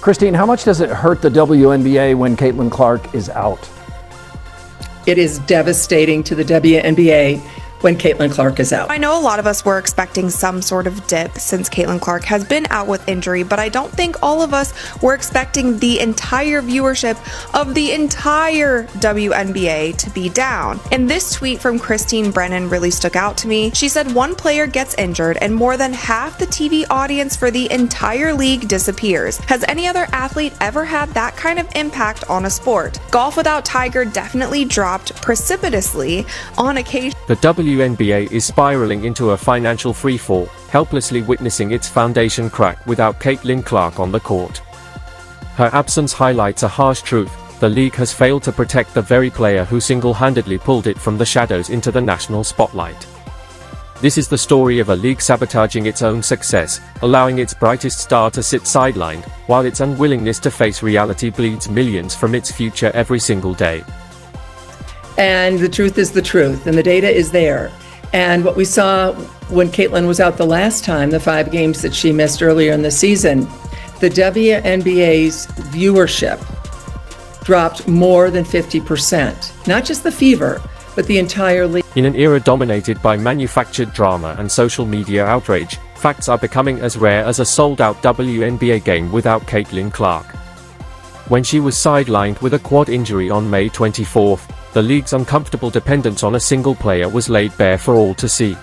Christine, how much does it hurt the WNBA when Caitlin Clark is out? It is devastating to the WNBA when Caitlin Clark is out. I know a lot of us were expecting some sort of dip since Caitlin Clark has been out with injury, but I don't think all of us were expecting the entire viewership of the entire WNBA to be down. And this tweet from Christine Brennan really stuck out to me. She said one player gets injured and more than half the TV audience for the entire league disappears. Has any other athlete ever had that kind of impact on a sport? Golf without Tiger definitely dropped precipitously on occasion. The WNBA is spiraling into a financial freefall, helplessly witnessing its foundation crack without Caitlin Clark on the court. Her absence highlights a harsh truth: the league has failed to protect the very player who single-handedly pulled it from the shadows into the national spotlight. This is the story of a league sabotaging its own success, allowing its brightest star to sit sidelined, while its unwillingness to face reality bleeds millions from its future every single day. And the truth is the truth, and the data is there. And what we saw when Caitlin was out the last time, the 5 games that she missed earlier in the season, the WNBA's viewership dropped more than 50%. Not just the Fever, but the entire league. In an era dominated by manufactured drama and social media outrage, facts are becoming as rare as a sold-out WNBA game without Caitlin Clark. When she was sidelined with a quad injury on May 24th, the league's uncomfortable dependence on a single player was laid bare for all to see.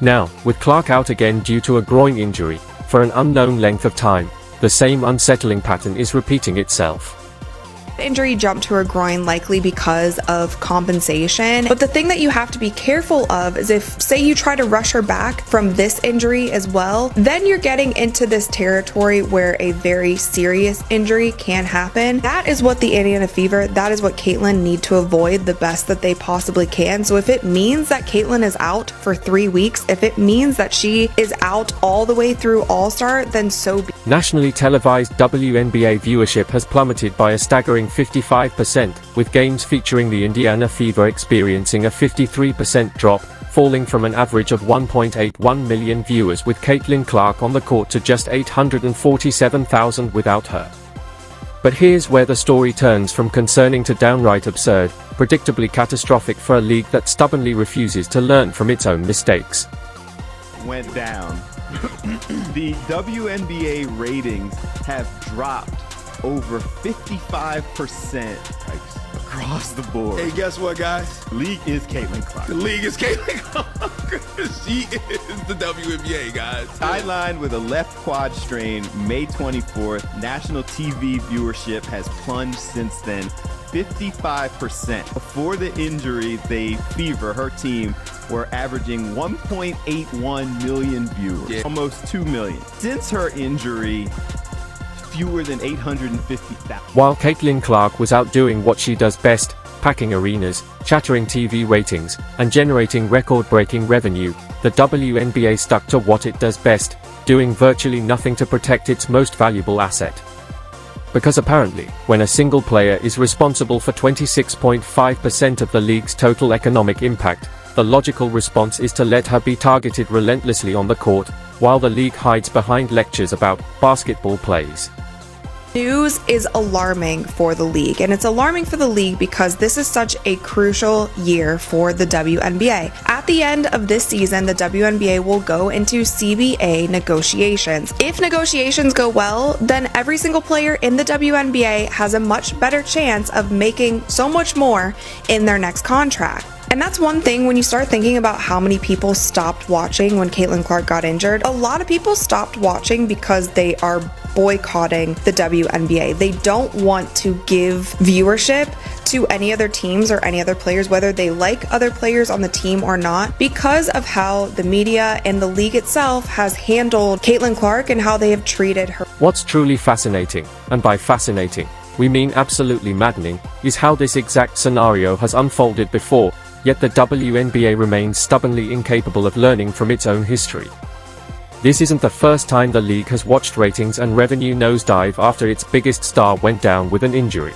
Now, with Clark out again due to a groin injury, for an unknown length of time, the same unsettling pattern is repeating itself. Injury jumped to her groin likely because of compensation, but the thing that you have to be careful of is if, say, you try to rush her back from this injury as well, then you're getting into this territory where a very serious injury can happen. That is what the Indiana Fever, that is what Caitlin need to avoid the best that they possibly can. So if it means that Caitlin is out for 3 weeks, if it means that she is out all the way through All-Star, then so be it. Nationally televised WNBA viewership has plummeted by a staggering 55%, with games featuring the Indiana Fever experiencing a 53% drop, falling from an average of 1.81 million viewers with Caitlin Clark on the court to just 847,000 without her. But here's where the story turns from concerning to downright absurd, predictably catastrophic for a league that stubbornly refuses to learn from its own mistakes. Went down. The WNBA ratings have dropped over 55% across the board. Hey, guess what, guys? The league is Caitlin Clark. The league is Caitlin Clark. She is the WNBA, guys. Sidelined with a left quad strain May 24th. National TV viewership has plunged since then 55%. Before the injury, the Fever, her team, were averaging 1.81 million viewers, almost 2 million. Since her injury, fewer than 850,000. While Caitlin Clark was out doing what she does best, packing arenas, shattering TV ratings, and generating record-breaking revenue, the WNBA stuck to what it does best, doing virtually nothing to protect its most valuable asset. Because apparently, when a single player is responsible for 26.5% of the league's total economic impact, the logical response is to let her be targeted relentlessly on the court, while the league hides behind lectures about basketball plays. News is alarming for the league, and it's alarming for the league because this is such a crucial year for the WNBA. At the end of this season, the WNBA will go into CBA negotiations. If negotiations go well, then every single player in the WNBA has a much better chance of making so much more in their next contract. And that's one thing when you start thinking about how many people stopped watching when Caitlin Clark got injured. A lot of people stopped watching because they are boycotting the WNBA. They don't want to give viewership to any other teams or any other players, whether they like other players on the team or not, because of how the media and the league itself has handled Caitlin Clark and how they have treated her. What's truly fascinating, and by fascinating, we mean absolutely maddening, is how this exact scenario has unfolded before, yet the WNBA remains stubbornly incapable of learning from its own history. This isn't the first time the league has watched ratings and revenue nosedive after its biggest star went down with an injury.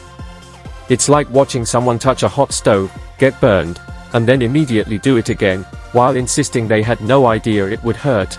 It's like watching someone touch a hot stove, get burned, and then immediately do it again, while insisting they had no idea it would hurt.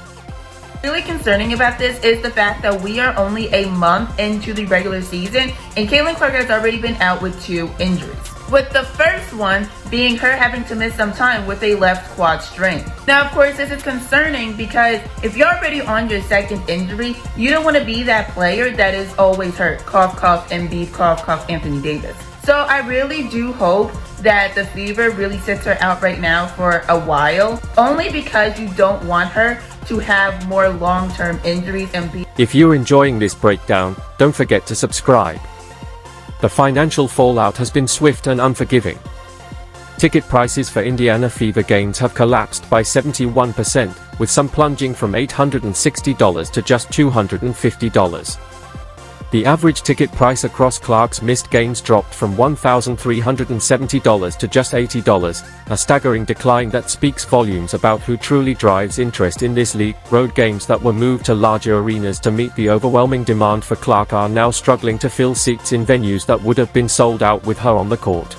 Really concerning about this is the fact that we are only a month into the regular season and Caitlin Clark has already been out with 2 injuries. With the first one being her having to miss some time with a left quad strain. Now, of course, this is concerning because if you're already on your second injury, you don't want to be that player that is always hurt. Cough, cough, Embiid, cough, cough, Anthony Davis. So I really do hope that the fever really sits her out right now for a while, only because you don't want her to have more long-term injuries and be. If you're enjoying this breakdown, don't forget to subscribe. The financial fallout has been swift and unforgiving. Ticket prices for Indiana Fever games have collapsed by 71%, with some plunging from $860 to just $250. The average ticket price across Clark's missed games dropped from $1,370 to just $80, a staggering decline that speaks volumes about who truly drives interest in this league. Road games that were moved to larger arenas to meet the overwhelming demand for Clark are now struggling to fill seats in venues that would have been sold out with her on the court.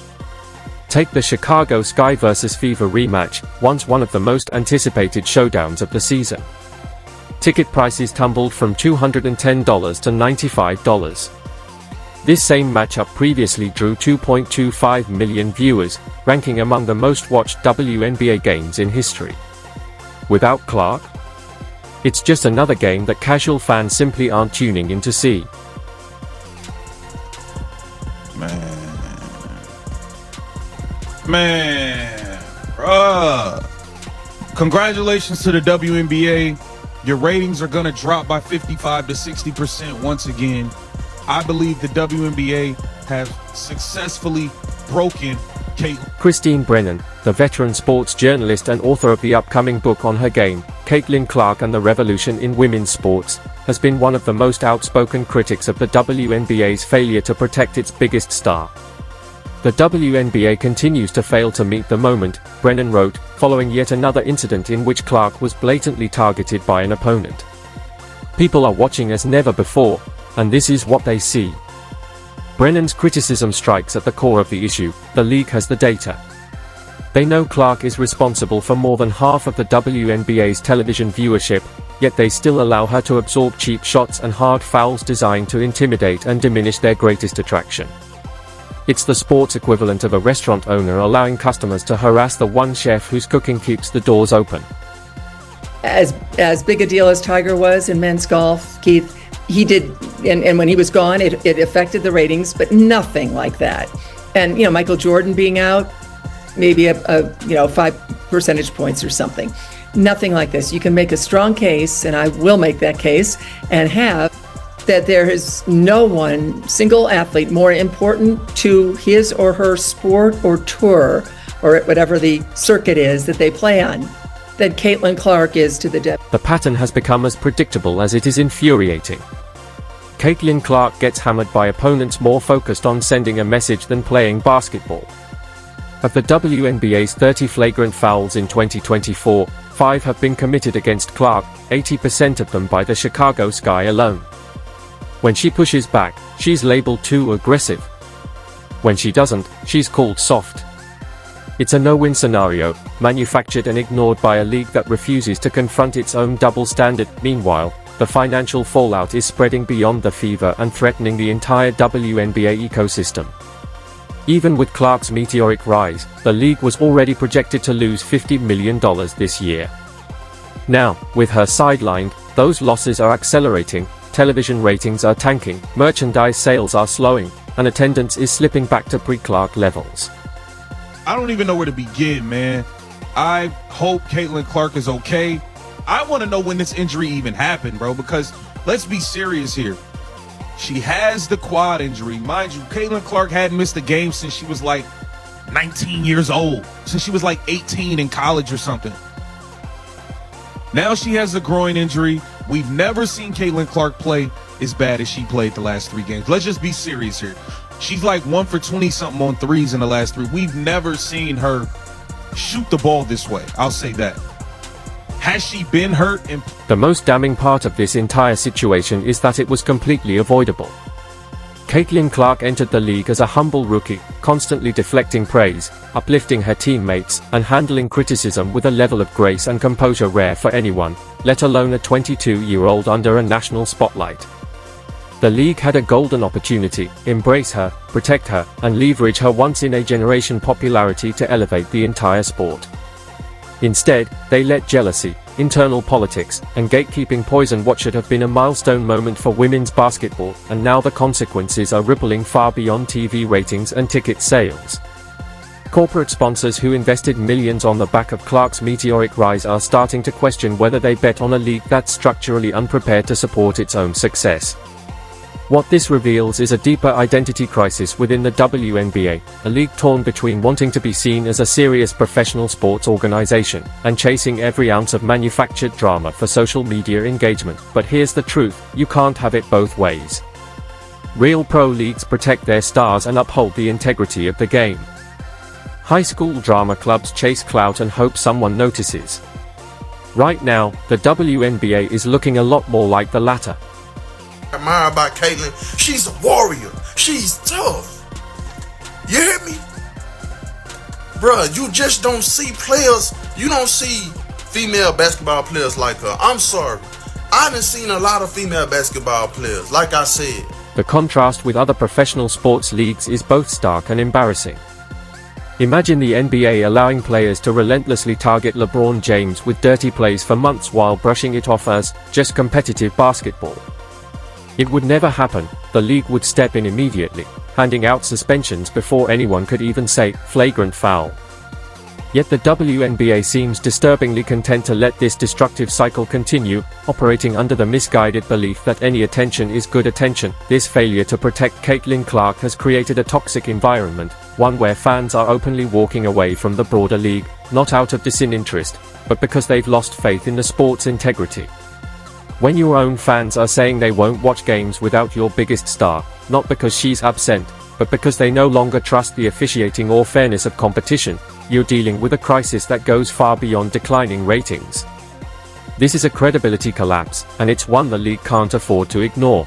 Take the Chicago Sky vs. Fever rematch, once one of the most anticipated showdowns of the season. Ticket prices tumbled from $210 to $95. This same matchup previously drew 2.25 million viewers, ranking among the most watched WNBA games in history. Without Clark? It's just another game that casual fans simply aren't tuning in to see. Man, bruh. Congratulations to the WNBA. Your ratings are going to drop by 55 to 60% once again. I believe the WNBA has successfully broken Caitlin. Christine Brennan, the veteran sports journalist and author of the upcoming book on her game, Caitlin Clark and the Revolution in Women's Sports, has been one of the most outspoken critics of the WNBA's failure to protect its biggest star. The WNBA continues to fail to meet the moment, Brennan wrote, following yet another incident in which Clark was blatantly targeted by an opponent. People are watching as never before, and this is what they see. Brennan's criticism strikes at the core of the issue. The league has the data. They know Clark is responsible for more than half of the WNBA's television viewership, yet they still allow her to absorb cheap shots and hard fouls designed to intimidate and diminish their greatest attraction. It's the sports equivalent of a restaurant owner allowing customers to harass the one chef whose cooking keeps the doors open. As big a deal as Tiger was in men's golf, Keith, he did, and when he was gone, it affected the ratings, but nothing like that. And, Michael Jordan being out, maybe a 5 percentage points or something. Nothing like this. You can make a strong case, and I will make that case, and have that there is no one single athlete more important to his or her sport or tour or whatever the circuit is that they play on than Caitlin Clark is to the The pattern has become as predictable as it is infuriating. Caitlin Clark gets hammered by opponents more focused on sending a message than playing basketball. Of the WNBA's 30 flagrant fouls in 2024, 5 have been committed against Clark, 80% of them by the Chicago Sky alone. When she pushes back, she's labeled too aggressive. When she doesn't, she's called soft. It's a no-win scenario, manufactured and ignored by a league that refuses to confront its own double standard. Meanwhile, the financial fallout is spreading beyond the Fever and threatening the entire WNBA ecosystem. Even with Clark's meteoric rise, the league was already projected to lose $50 million this year. Now, with her sidelined, those losses are accelerating. Television ratings are tanking, merchandise sales are slowing, and attendance is slipping back to pre-Clark levels. I don't even know where to begin, man. I hope Caitlin Clark is okay. I want to know when this injury even happened, bro, because let's be serious here. She has the quad injury. Mind you, Caitlin Clark hadn't missed a game since she was like 19 years old, since she was like 18 in college or something. Now she has a groin injury. We've never seen Caitlin Clark play as bad as she played the last 3 games. Let's just be serious here. She's like 1 for 20-something on threes in the last 3. We've never seen her shoot the ball this way. I'll say that. Has she been hurt? The most damning part of this entire situation is that it was completely avoidable. Caitlin Clark entered the league as a humble rookie, constantly deflecting praise, uplifting her teammates, and handling criticism with a level of grace and composure rare for anyone, let alone a 22-year-old under a national spotlight. The league had a golden opportunity: embrace her, protect her, and leverage her once-in-a-generation popularity to elevate the entire sport. Instead, they let jealousy, internal politics, and gatekeeping poison what should have been a milestone moment for women's basketball, and now the consequences are rippling far beyond TV ratings and ticket sales. Corporate sponsors who invested millions on the back of Clark's meteoric rise are starting to question whether they bet on a league that's structurally unprepared to support its own success. What this reveals is a deeper identity crisis within the WNBA, a league torn between wanting to be seen as a serious professional sports organization and chasing every ounce of manufactured drama for social media engagement. But here's the truth: you can't have it both ways. Real pro leagues protect their stars and uphold the integrity of the game. High school drama clubs chase clout and hope someone notices. Right now, the WNBA is looking a lot more like the latter. Admire about Caitlyn, she's a warrior. She's tough. You hear me? Bruh, you just don't see players. You don't see female basketball players like her. I'm sorry. I done seen a lot of female basketball players, like I said. The contrast with other professional sports leagues is both stark and embarrassing. Imagine the NBA allowing players to relentlessly target LeBron James with dirty plays for months while brushing it off as just competitive basketball. It would never happen. The league would step in immediately, handing out suspensions before anyone could even say flagrant foul. Yet the WNBA seems disturbingly content to let this destructive cycle continue, operating under the misguided belief that any attention is good attention. This failure to protect Caitlin Clark has created a toxic environment, one where fans are openly walking away from the broader league, not out of disinterest, but because they've lost faith in the sport's integrity. When your own fans are saying they won't watch games without your biggest star, not because she's absent, but because they no longer trust the officiating or fairness of competition, you're dealing with a crisis that goes far beyond declining ratings. This is a credibility collapse, and it's one the league can't afford to ignore.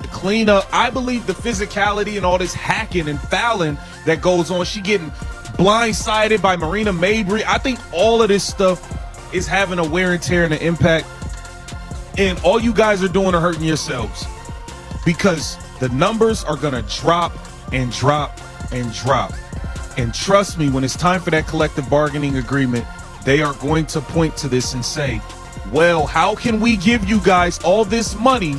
The cleanup, I believe the physicality and all this hacking and fouling that goes on, she getting blindsided by Marina Mabry. I think all of this stuff is having a wear and tear and an impact. And all you guys are doing are hurting yourselves, because the numbers are going to drop and drop and drop. And trust me, when it's time for that collective bargaining agreement, they are going to point to this and say, well, how can we give you guys all this money?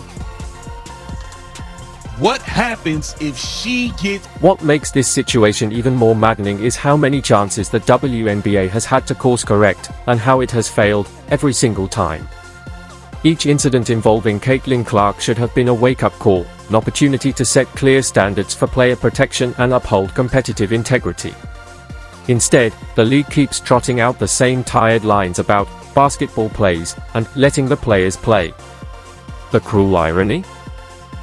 What happens if she gets... What makes this situation even more maddening is how many chances the WNBA has had to course correct, and how it has failed every single time. Each incident involving Caitlin Clark should have been a wake-up call, an opportunity to set clear standards for player protection and uphold competitive integrity. Instead, the league keeps trotting out the same tired lines about basketball plays and letting the players play. The cruel irony?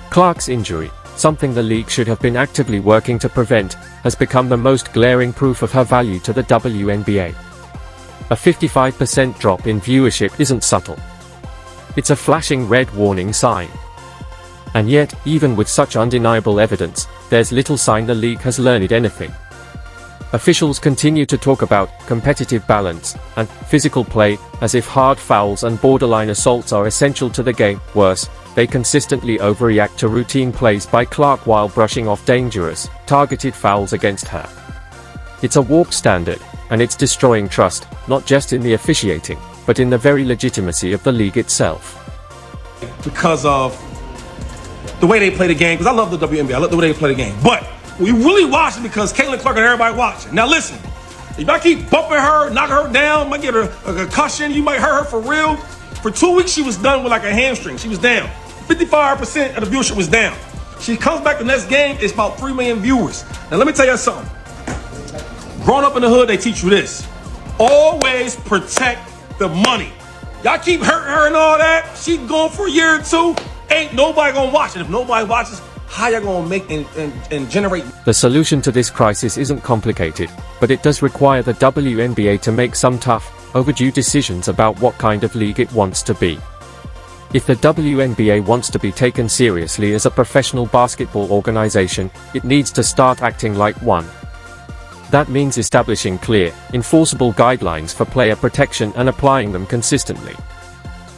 Clark's injury, something the league should have been actively working to prevent, has become the most glaring proof of her value to the WNBA. A 55% drop in viewership isn't subtle. It's a flashing red warning sign. And yet, even with such undeniable evidence, there's little sign the league has learned anything. Officials continue to talk about competitive balance and physical play as if hard fouls and borderline assaults are essential to the game. Worse, they consistently overreact to routine plays by Clark while brushing off dangerous, targeted fouls against her. It's a warped standard, and it's destroying trust, not just in the officiating, but in the very legitimacy of the league itself. Because of the way they play the game, because I love the WNBA, I love the way they play the game. But we really watch it because Caitlin Clark and everybody watching. Now listen, if I keep bumping her, knocking her down, might get her a concussion, you might hurt her for real. For 2 weeks, she was done with like a hamstring. She was down. 55% of the viewership was down. She comes back the next game, it's about 3 million viewers. Now let me tell you something. Growing up in the hood, they teach you this. Always protect the money. Y'all keep hurting her and all that. She's going for a year or two. Ain't nobody gonna watch it. If nobody watches, how y'all gonna make and generate? The solution to this crisis isn't complicated, but it does require the WNBA to make some tough, overdue decisions about what kind of league it wants to be. If the WNBA wants to be taken seriously as a professional basketball organization, it needs to start acting like one. That means establishing clear, enforceable guidelines for player protection and applying them consistently.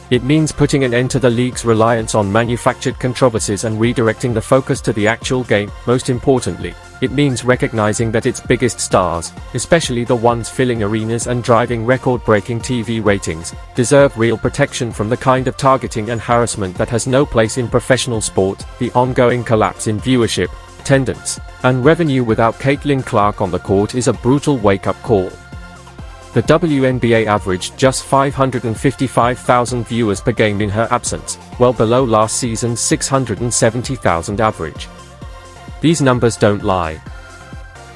It means putting an end to the league's reliance on manufactured controversies and redirecting the focus to the actual game. Most importantly, it means recognizing that its biggest stars, especially the ones filling arenas and driving record-breaking TV ratings, deserve real protection from the kind of targeting and harassment that has no place in professional sport. The ongoing collapse in viewership, attendance, and revenue without Caitlin Clark on the court is a brutal wake-up call. The WNBA averaged just 555,000 viewers per game in her absence, well below last season's 670,000 average. These numbers don't lie.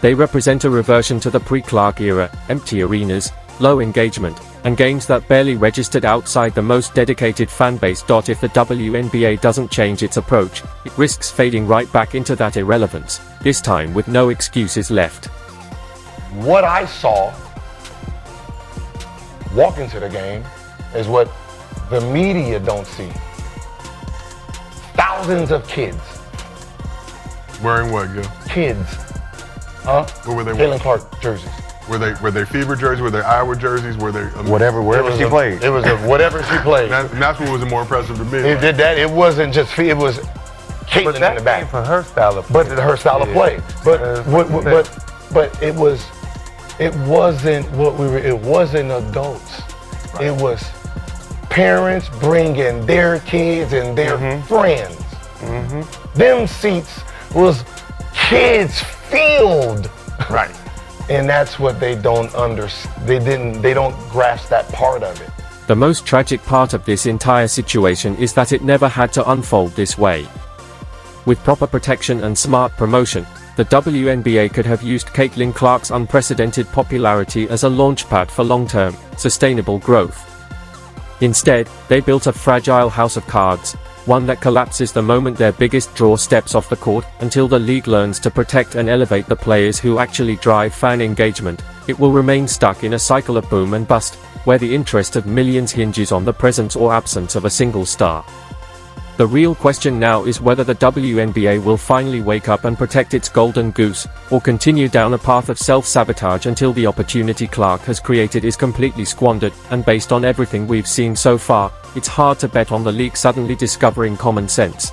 They represent a reversion to the pre-Clark era: empty arenas, low engagement, and games that barely registered outside the most dedicated fanbase. If the WNBA doesn't change its approach, it risks fading right back into that irrelevance, this time with no excuses left. What I saw walk into the game is what the media don't see. Thousands of kids. Wearing what, Gil? Kids. Huh? What were they wearing? Caitlin Clark jerseys. Were they Fever jerseys? Were they Iowa jerseys? Were they wherever she played? It was whatever she played. That's what was more impressive to me. It did that. It wasn't just it was Caitlin in the back. For her style of play. But her style of play. But it wasn't what we were. It wasn't adults. Right. It was parents bringing their kids and their friends. Them seats was kids filled. Right. And that's what they don't understand. They don't grasp that part of it. The most tragic part of this entire situation is that it never had to unfold this way. With proper protection and smart promotion, the WNBA could have used Caitlin Clark's unprecedented popularity as a launchpad for long-term, sustainable growth. Instead, they built a fragile house of cards, one that collapses the moment their biggest draw steps off the court. Until the league learns to protect and elevate the players who actually drive fan engagement, it will remain stuck in a cycle of boom and bust, where the interest of millions hinges on the presence or absence of a single star. The real question now is whether the WNBA will finally wake up and protect its golden goose, or continue down a path of self-sabotage until the opportunity Clark has created is completely squandered. And based on everything we've seen so far, it's hard to bet on the league suddenly discovering common sense.